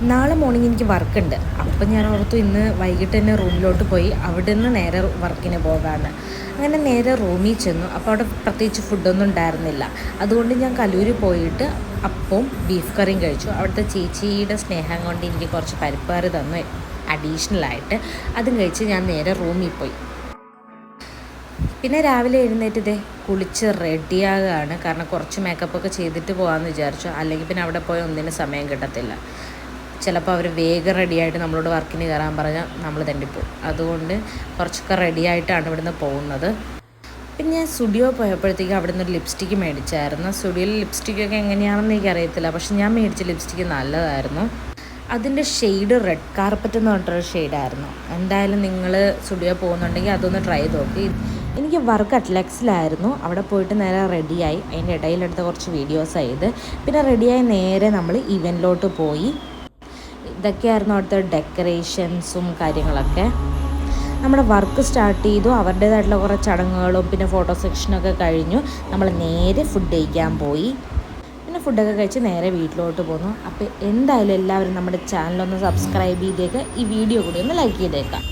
നാളെ മോർണിംഗ് എനിക്ക് വർക്കുണ്ട്. അപ്പം ഞാൻ ഓർത്തു ഇന്ന് വൈകിട്ട് തന്നെ റൂമിലോട്ട് പോയി അവിടെ നിന്ന് നേരെ വർക്കിന് പോകാമെന്ന്. അങ്ങനെ നേരെ റൂമിൽ ചെന്നു. അപ്പോൾ അവിടെ പ്രത്യേകിച്ച് ഫുഡൊന്നും ഉണ്ടായിരുന്നില്ല. അതുകൊണ്ട് ഞാൻ കലൂർ പോയിട്ട് അപ്പവും ബീഫ് കറിയും കഴിച്ചു. അവിടുത്തെ ചേച്ചിയുടെ സ്നേഹം കൊണ്ട് എനിക്ക് കുറച്ച് പരിപ്പ് കറി തന്നു അഡീഷണലായിട്ട്. അതും കഴിച്ച് ഞാൻ നേരെ റൂമിൽ പോയി. പിന്നെ രാവിലെ എഴുന്നേറ്റ് കുളിച്ച് റെഡിയാകുകയാണ്. കാരണം കുറച്ച് മേക്കപ്പൊക്കെ ചെയ്തിട്ട് പോകാമെന്ന് വിചാരിച്ചു. അല്ലെങ്കിൽ പിന്നെ അവിടെ പോയി ഒന്നിനും സമയം കിട്ടത്തില്ല. ചിലപ്പോൾ അവർ വേഗം റെഡിയായിട്ട് നമ്മളോട് വർക്കിന് കയറാൻ പറഞ്ഞാൽ നമ്മൾ തെണ്ടിപ്പോവും. അതുകൊണ്ട് കുറച്ചൊക്കെ റെഡിയായിട്ടാണ് ഇവിടുന്ന് പോകുന്നത്. പിന്നെ ഞാൻ സ്റ്റുഡിയോ പോയപ്പോഴത്തേക്കും അവിടെ നിന്നൊരു ലിപ്സ്റ്റിക്ക് മേടിച്ചായിരുന്നു. സ്റ്റുഡിയോയിൽ ലിപ്സ്റ്റിക്കൊക്കെ എങ്ങനെയാണെന്ന് എനിക്കറിയത്തില്ല. പക്ഷെ ഞാൻ മേടിച്ച ലിപ്സ്റ്റിക്ക് നല്ലതായിരുന്നു. അതിൻ്റെ ഷെയ്ഡ് റെഡ് കാർപ്പറ്റ് എന്ന് പറഞ്ഞിട്ടൊരു ഷെയ്ഡായിരുന്നു. എന്തായാലും നിങ്ങൾ സ്റ്റുഡിയോ പോകുന്നുണ്ടെങ്കിൽ അതൊന്ന് ട്രൈ നോക്കി. എനിക്ക് വർക്ക് അറ്റ്ലക്സിലായിരുന്നു. അവിടെ പോയിട്ട് നേരെ റെഡിയായി. അതിൻ്റെ ഇടയിലെടുത്ത കുറച്ച് വീഡിയോസ് ചെയ്ത് പിന്നെ റെഡിയായി നേരെ നമ്മൾ ഇവൻറ്റിലോട്ട് പോയി. ഇതൊക്കെയായിരുന്നു അവിടുത്തെ ഡെക്കറേഷൻസും കാര്യങ്ങളൊക്കെ. നമ്മുടെ വർക്ക് സ്റ്റാർട്ട് ചെയ്തു. അവരുടേതായിട്ടുള്ള കുറേ ചടങ്ങുകളും പിന്നെ ഫോട്ടോ സെക്ഷനൊക്കെ കഴിഞ്ഞു. നമ്മൾ നേരെ ഫുഡ് കഴിക്കാൻ പോയി. പിന്നെ ഫുഡൊക്കെ കഴിച്ച് നേരെ വീട്ടിലോട്ട് പോന്നു. അപ്പോൾ എന്തായാലും എല്ലാവരും നമ്മുടെ ചാനലൊന്ന് സബ്സ്ക്രൈബ് ചെയ്തേക്കുക. ഈ വീഡിയോ കൂടി ഒന്ന് ലൈക്ക് ചെയ്തേക്കാം.